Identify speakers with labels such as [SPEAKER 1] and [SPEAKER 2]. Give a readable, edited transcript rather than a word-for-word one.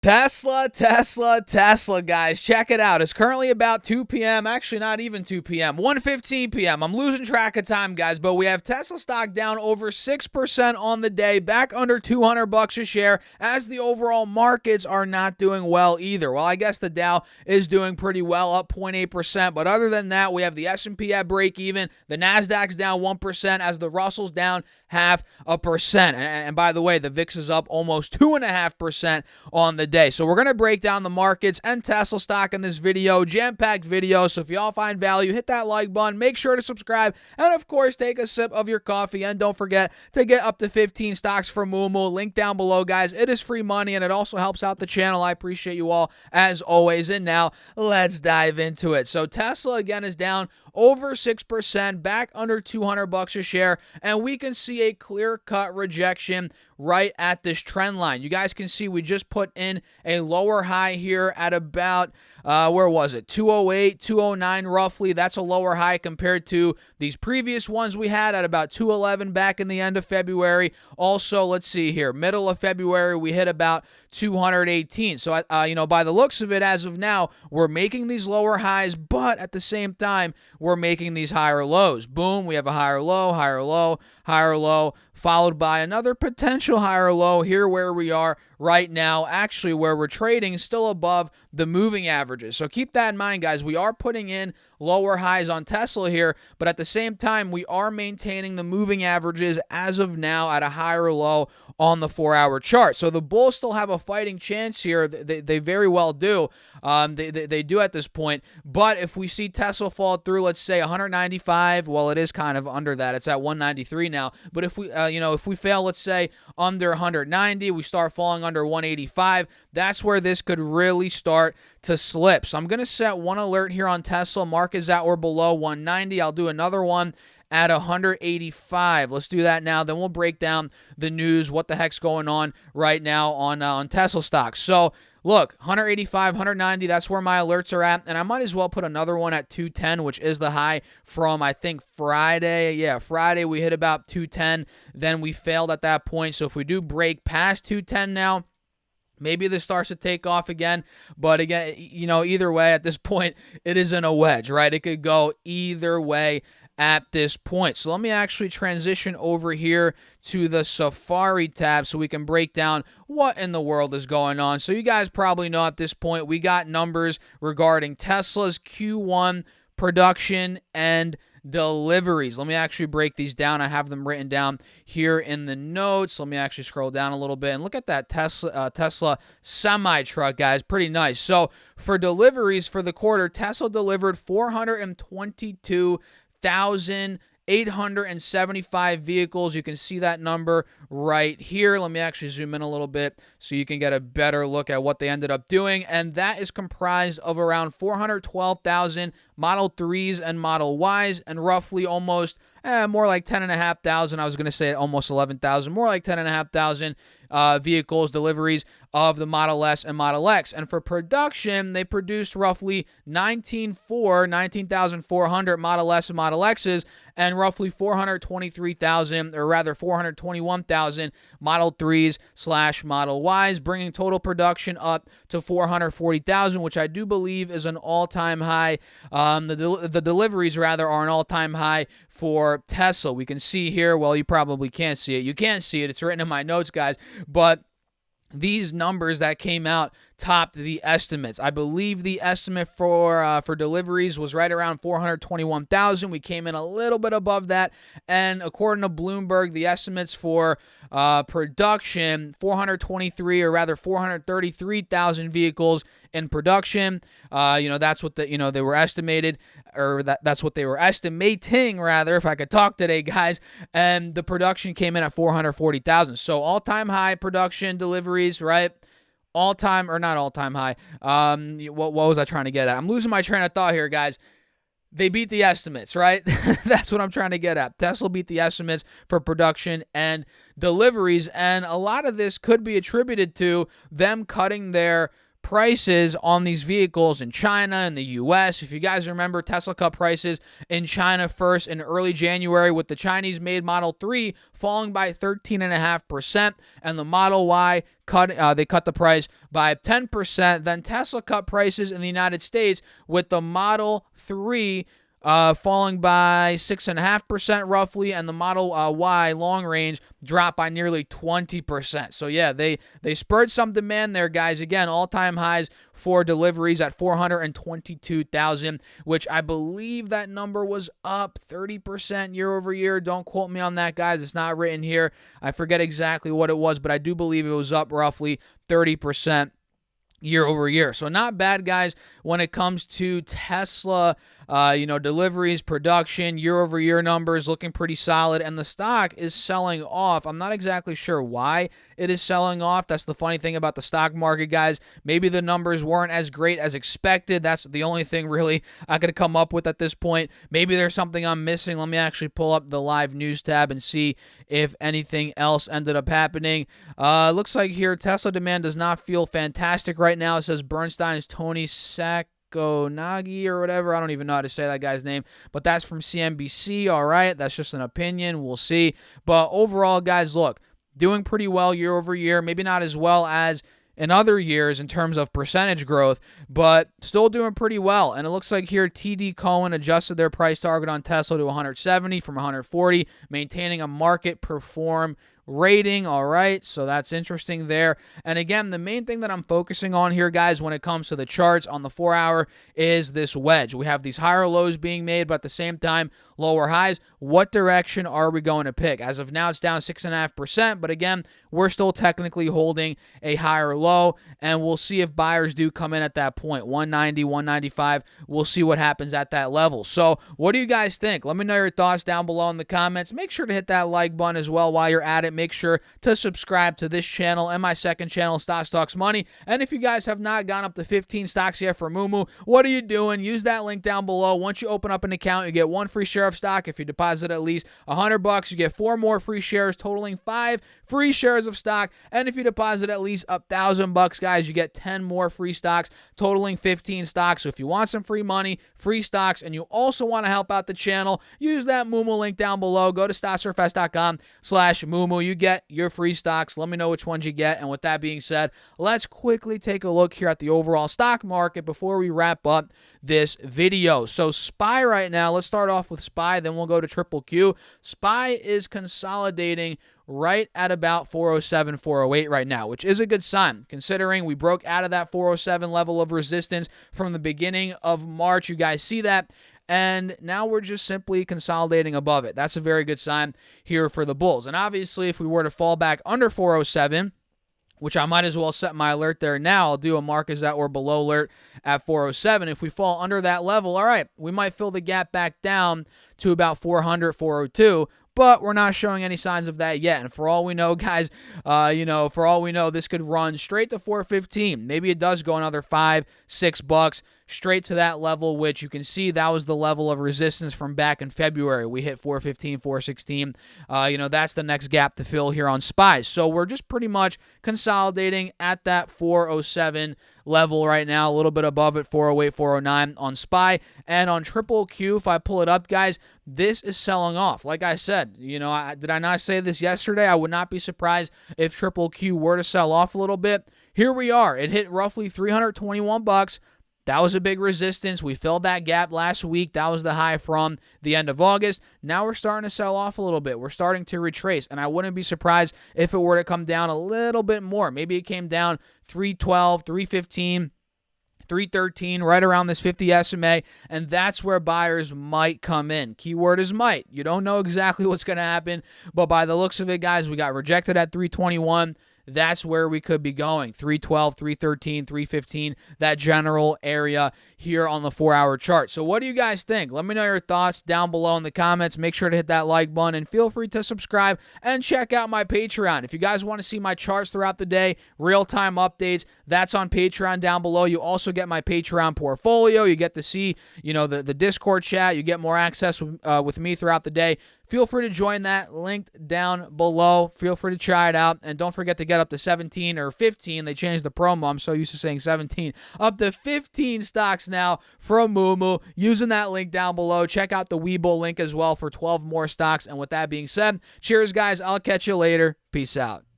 [SPEAKER 1] Tesla, guys. Check it out. It's currently about 2 p.m. Actually, not even 2 p.m. 1:15 p.m. I'm losing track of time, guys, but we have Tesla stock down over 6% on the day, back under $200 a share, as the overall markets are not doing well either. Well, I guess the Dow is doing pretty well, up 0.8%, but other than that, we have the S&P at break even. The Nasdaq's down 1%, as the Russell's down 0.5%. And by the way, the VIX is up almost 2.5% on the day. So we're going to break down the markets and Tesla stock in this video, jam-packed video. So if y'all find value, hit that like button, make sure to subscribe, and of course, take a sip of your coffee. And don't forget to get up to 15 stocks from Moomoo. Link down below, guys. It is free money, and it also helps out the channel. I appreciate you all, as always. And now, let's dive into it. So Tesla, again, is down over 6%, back under $200 a share, and we can see a clear-cut rejection right at this trend line. You guys can see we just put in a lower high here at about, where was it? 208, 209 roughly. That's a lower high compared to these previous ones we had at about 211 back in the end of February. Also, let's see here, middle of February, we hit about 218. So, by the looks of it, as of now, we're making these lower highs, but at the same time, we're making these higher lows. Boom, we have a higher low, higher low, higher low, followed by another potential higher low here where we are right now, actually where we're trading still above the moving averages. So keep that in mind, guys. We are putting in lower highs on Tesla here, but at the same time, we are maintaining the moving averages as of now at a higher low on the 4-hour chart. So the bulls still have a fighting chance here. They very well do. They do at this point. But if we see Tesla fall through, let's say 195, well, it is kind of under that. It's at 193 now. But if we, if we fail, let's say under 190, we start falling under 185. That's where this could really start to slip. So I'm going to set one alert here on Tesla. Mark is at or below 190. I'll do another one at 185. Let's do that now. Then we'll break down the news, what the heck's going on right now on Tesla stock. So look, 185, 190, that's where my alerts are at. And I might as well put another one at 210, which is the high from, I think, Friday. Yeah, Friday we hit about 210. Then we failed at that point. So if we do break past 210 now, maybe this starts to take off again. But again, either way, at this point, it isn't a wedge, right? It could go either way at this point. So let me actually transition over here to the Safari tab so we can break down what in the world is going on. So you guys probably know at this point, we got numbers regarding Tesla's Q1 production and deliveries. Let me actually break these down. I have them written down here in the notes. Let me actually scroll down a little bit and look at that Tesla semi-truck, guys. Pretty nice. So for deliveries for the quarter, Tesla delivered 422,875 vehicles. You can see that number right here. Let me actually zoom in a little bit so you can get a better look at what they ended up doing. And that is comprised of around 412,000 Model 3s and Model Ys, and roughly almost more like 10,500. I was going to say almost 11,000, more like 10,500 vehicles, deliveries of the Model S and Model X. And for production, they produced roughly 19,400 Model S and Model X's, and roughly 421,000 Model 3s / Model Ys, bringing total production up to 440,000, which I do believe is an all-time high. The deliveries, rather, are an all-time high for Tesla. We can see here, well, you probably can't see it. You can't see it. It's written in my notes, guys. But these numbers that came out topped the estimates. I believe the estimate for deliveries was right around 421,000. We came in a little bit above that, and according to Bloomberg, the estimates for production, 433,000 vehicles in production. That's what they were estimated, or that's what they were estimating, rather, if I could talk today, guys. And the production came in at 440,000. So all-time high production deliveries, right? All-time, or not all-time high. What was I trying to get at? I'm losing my train of thought here, guys. They beat the estimates, right? That's what I'm trying to get at. Tesla beat the estimates for production and deliveries, and a lot of this could be attributed to them cutting their prices on these vehicles in China and the US. If you guys remember, Tesla cut prices in China first in early January, with the Chinese-made Model 3 falling by 13.5%, and the Model Y they cut the price by 10%. Then Tesla cut prices in the United States, with the Model 3 falling by 6.5% roughly, and the Model Y long range dropped by nearly 20%. So yeah, they spurred some demand there, guys. Again, all-time highs for deliveries at 422,000, which I believe that number was up 30% year over year. Don't quote me on that, guys. It's not written here. I forget exactly what it was, but I do believe it was up roughly 30% year over year. So not bad, guys, when it comes to Tesla, deliveries, production, year over year numbers looking pretty solid, and the stock is selling off. I'm not exactly sure why it is selling off. That's the funny thing about the stock market, guys. Maybe the numbers weren't as great as expected. That's the only thing really I could come up with at this point. Maybe there's something I'm missing. Let me actually pull up the live news tab and see if anything else ended up happening. Looks like here Tesla demand does not feel fantastic right now. It says Bernstein's Tony Sacconaghi or whatever. I don't even know how to say that guy's name, but that's from CNBC. All right, that's just an opinion. We'll see. But overall, guys, look, doing pretty well year over year. Maybe not as well as in other years in terms of percentage growth, but still doing pretty well. And it looks like here TD Cowen adjusted their price target on Tesla to 170 from 140, maintaining a market perform rating. All right, so that's interesting there. And again, the main thing that I'm focusing on here, guys, when it comes to the charts on the 4-hour is this wedge. We have these higher lows being made, but at the same time, lower highs. What direction are we going to pick? As of now, it's down 6.5%, but again, we're still technically holding a higher low, and we'll see if buyers do come in at that point, 190, 195. We'll see what happens at that level. So what do you guys think? Let me know your thoughts down below in the comments. Make sure to hit that like button as well while you're at it. Make sure to subscribe to this channel and my second channel, Stas Talks Money. And if you guys have not gone up to 15 stocks yet for Moomoo, what are you doing? Use that link down below. Once you open up an account, you get 1 free share of stock. If you deposit at least $100, you get 4 more free shares, totaling 5 free shares of stock. And if you deposit at least $1,000, guys, you get 10 more free stocks, totaling 15 stocks. So if you want some free money, free stocks, and you also want to help out the channel, use that Moomoo link down below. Go to StasSurfS.com/Moomoo. You get your free stocks. Let me know which ones you get. And with that being said, let's quickly take a look here at the overall stock market before we wrap up this video. So SPY right now, let's start off with SPY, then we'll go to Triple Q. SPY is consolidating right at about 407, 408 right now, which is a good sign considering we broke out of that 407 level of resistance from the beginning of March. You guys see that? And now we're just simply consolidating above it. That's a very good sign here for the bulls. And obviously, if we were to fall back under 407, which I might as well set my alert there now. I'll do a mark as that we're below alert at 407. If we fall under that level, all right, we might fill the gap back down to about 400, 402. But we're not showing any signs of that yet. And for all we know, guys, for all we know, this could run straight to 415. Maybe it does go another $5, $6 straight to that level, which you can see that was the level of resistance from back in February. We hit 415, 416. That's the next gap to fill here on SPY. So we're just pretty much consolidating at that 407 level right now, a little bit above it, 408, 409 on SPY. And on Triple Q, if I pull it up, guys, this is selling off. Like I said, did I not say this yesterday? I would not be surprised if Triple Q were to sell off a little bit. Here we are. It hit roughly $321. That was a big resistance. We filled that gap last week. That was the high from the end of August. Now we're starting to sell off a little bit. We're starting to retrace, and I wouldn't be surprised if it were to come down a little bit more. Maybe it came down 312, 315, 313, right around this 50 SMA, and that's where buyers might come in. Keyword is might. You don't know exactly what's going to happen, but by the looks of it, guys, we got rejected at 321. That's where we could be going. 312, 313, 315, that general area here on the 4-hour chart. So what do you guys think? Let me know your thoughts down below in the comments. Make sure to hit that like button and feel free to subscribe and check out my Patreon. If you guys want to see my charts throughout the day, real-time updates, that's on Patreon down below. You also get my Patreon portfolio. You get to see, the Discord chat. You get more access with me throughout the day. feel free to join that, linked down below. Feel free to try it out, and don't forget to get up to 17 or 15. They changed the promo. I'm so used to saying 17. Up to 15 stocks now from Moo using that link down below. Check out the Webull link as well for 12 more stocks. And with that being said, cheers, guys. I'll catch you later. Peace out.